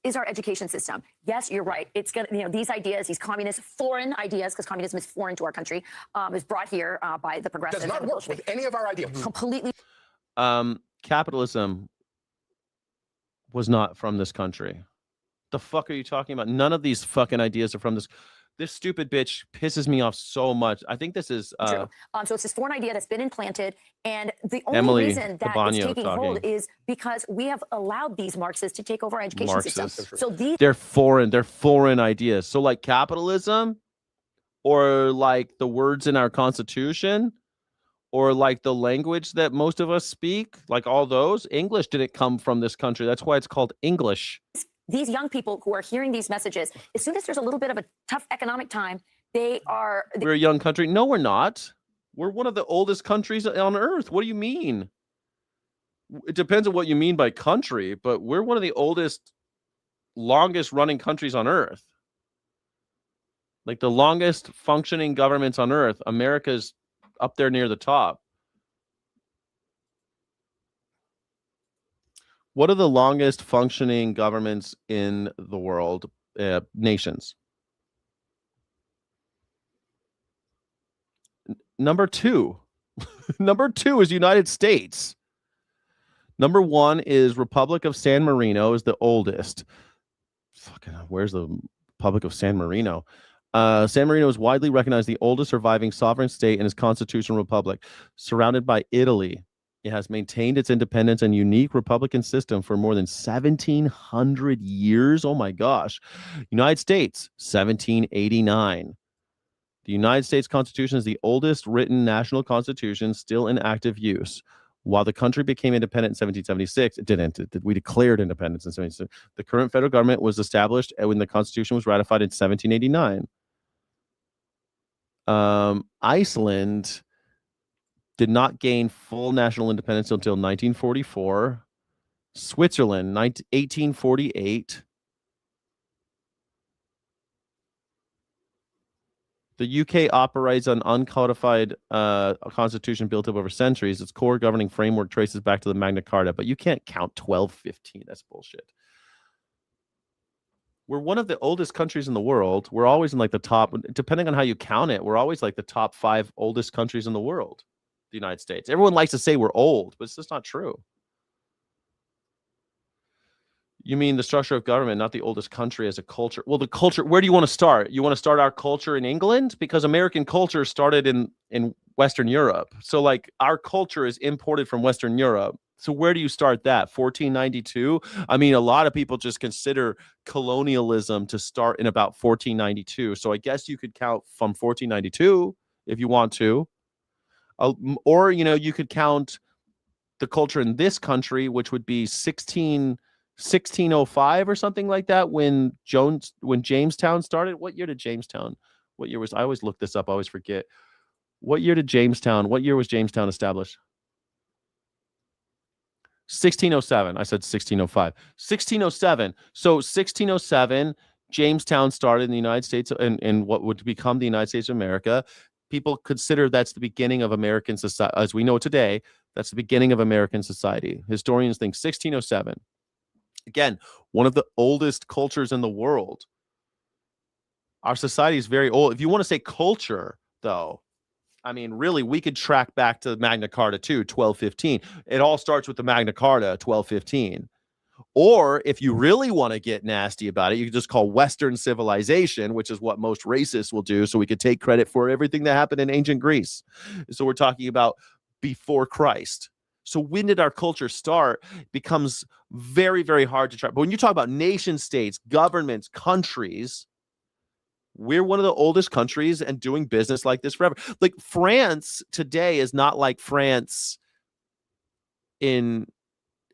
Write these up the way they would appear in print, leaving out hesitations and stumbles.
is our education system. Yes, you're right. It's going to, these ideas, these communist, foreign ideas, because communism is foreign to our country, is brought here by the progressives. Does not work with any of our ideas. Completely. Capitalism was not from this country. The fuck are you talking about? None of these fucking ideas are from this. This stupid bitch pisses me off so much. I think this is true. So it's this foreign idea that's been implanted, and the only Emily reason that Cabano it's taking talking. hold is because we have allowed these Marxists to take over our education system. So they're foreign ideas. So like capitalism, or like the words in our Constitution, or like the language that most of us speak, like all those, English didn't come from this country. That's why it's called English. These young people who are hearing these messages, as soon as there's a little bit of a tough economic time, we're a young country. No, we're not. We're one of the oldest countries on earth. What do you mean? It depends on what you mean by country, but we're one of the oldest, longest running countries on earth. Like the longest functioning governments on earth, America's up there near the top. What are the longest functioning governments in the world? Nations. Number 2. Number 2 is United States. Number 1 is Republic of San Marino, is the oldest. Fucking, where's the Republic of San Marino? San Marino is widely recognized the oldest surviving sovereign state in its constitutional republic, surrounded by Italy. It has maintained its independence and unique republican system for more than 1,700 years. Oh my gosh. United States, 1789. The United States Constitution is the oldest written national constitution still in active use. While the country became independent in 1776, it didn't. We declared independence in 1776. The current federal government was established when the Constitution was ratified in 1789. Iceland did not gain full national independence until 1944. Switzerland, 1848. The UK operates an uncodified constitution built up over centuries. Its core governing framework traces back to the Magna Carta, but you can't count 1215. That's bullshit. We're one of the oldest countries in the world. We're always in like the top, depending on how you count it, we're always like the top 5 oldest countries in the world, the United States. Everyone likes to say we're old, but it's just not true. You mean the structure of government, not the oldest country as a culture? Well, the culture, where do you want to start? You want to start our culture in England? Because American culture started in Western Europe. So like our culture is imported from Western Europe. So where do you start that? 1492? I mean, a lot of people just consider colonialism to start in about 1492. So I guess you could count from 1492 if you want to. Or, you could count the culture in this country, which would be 1605 or something like that, when Jamestown started. What year did Jamestown? What year was, I always look this up, I always forget. What year was Jamestown established? 1607. I said 1605. 1607. So 1607, Jamestown started in the United States, and what would become the United States of America. People consider that's the beginning of American society. As we know today, that's the beginning of American society. Historians think 1607. Again, one of the oldest cultures in the world. Our society is very old. If you want to say culture, though, I mean, really, we could track back to Magna Carta too, 1215. It all starts with the Magna Carta, 1215. Or if you really want to get nasty about it, you can just call Western civilization, which is what most racists will do. So we could take credit for everything that happened in ancient Greece. So we're talking about before Christ. So when did our culture start? It becomes very, very hard to track. But when you talk about nation states, governments, countries, we're one of the oldest countries and doing business like this forever. Like France today is not like France in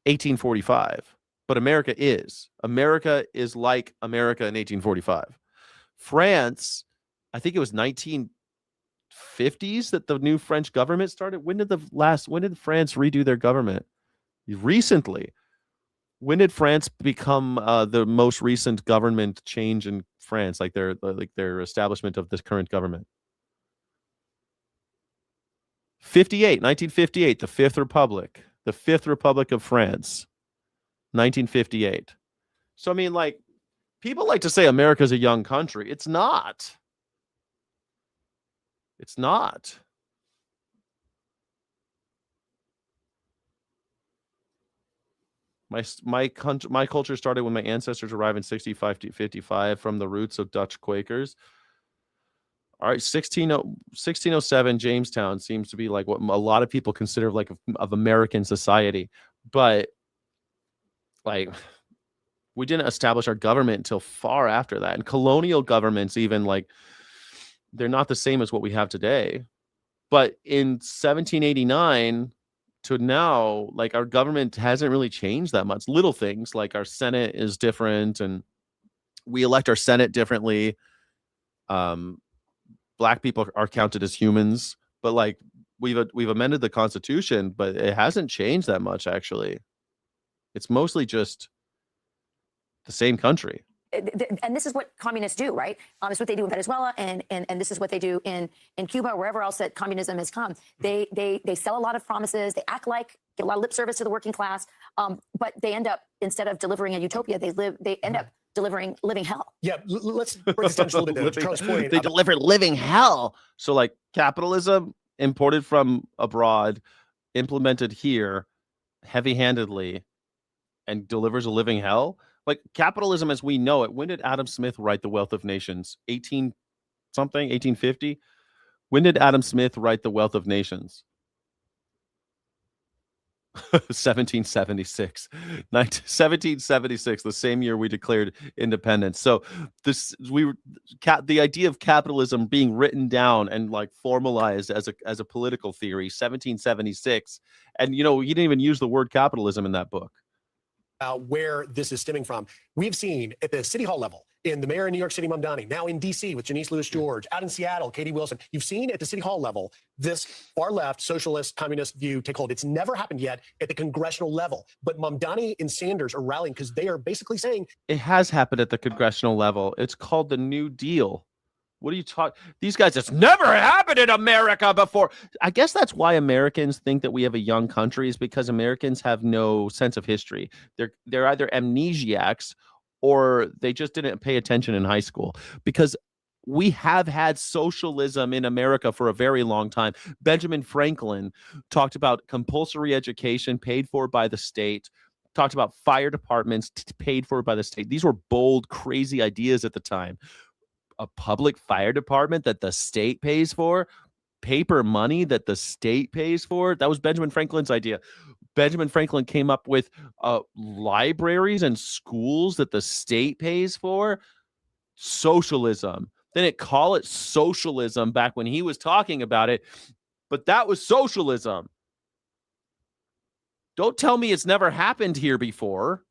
1845, but America is. America is like America in 1845. France, I think it was 1950s that the new French government started. When did France redo their government? Recently. When did France become the most recent government change in France, like their establishment of this current government? 1958, the Fifth Republic of France, 1958. So I mean, like, people like to say America's a young country. It's not. It's not. My culture started when my ancestors arrived in 65 to 55 from the roots of Dutch Quakers. All right, 1607 Jamestown seems to be like what a lot of people consider like of American society, but like we didn't establish our government until far after that. And colonial governments, even, like, they're not the same as what we have today. But in 1789 to now, like, our government hasn't really changed that much. Little things like our Senate is different, and we elect our Senate differently. Black people are counted as humans, but like we've amended the Constitution, but it hasn't changed that much actually. It's mostly just the same country. And this is what communists do, right? It's what they do in Venezuela, and this is what they do in Cuba, or wherever else that communism has come. They sell a lot of promises. They act like, get a lot of lip service to the working class, but they end up, instead of delivering a utopia, they end up delivering living hell. Yeah, let's bring this down a little bit to Charles' point. They deliver living hell. So like capitalism imported from abroad, implemented here heavy-handedly, and delivers a living hell. Like capitalism as we know it. When did Adam Smith write The Wealth of Nations? 1850? When did Adam Smith write The Wealth of Nations? 1776. 1776, the same year we declared independence. So the idea of capitalism being written down and like formalized as a political theory, 1776. And you know, he didn't even use the word capitalism in that book. Where this is stemming from. We've seen at the city hall level, in the mayor of New York City, Mamdani, now in D.C. with Janice Lewis George, out in Seattle, Katie Wilson. You've seen at the city hall level this far left socialist communist view take hold. It's never happened yet at the congressional level. But Mamdani and Sanders are rallying because they are basically saying it has happened at the congressional level. It's called the New Deal. What are you talking? These guys, it's never happened in America before. I guess that's why Americans think that we have a young country, is because Americans have no sense of history. They're either amnesiacs or they just didn't pay attention in high school, because we have had socialism in America for a very long time. Benjamin Franklin talked about compulsory education paid for by the state, talked about fire departments paid for by the state. These were bold, crazy ideas at the time. A public fire department that the state pays for, paper money that the state pays for. That was Benjamin Franklin's idea. Benjamin Franklin came up with libraries and schools that the state pays for. Socialism. They didn't call it socialism back when he was talking about it, but that was socialism. Don't tell me it's never happened here before.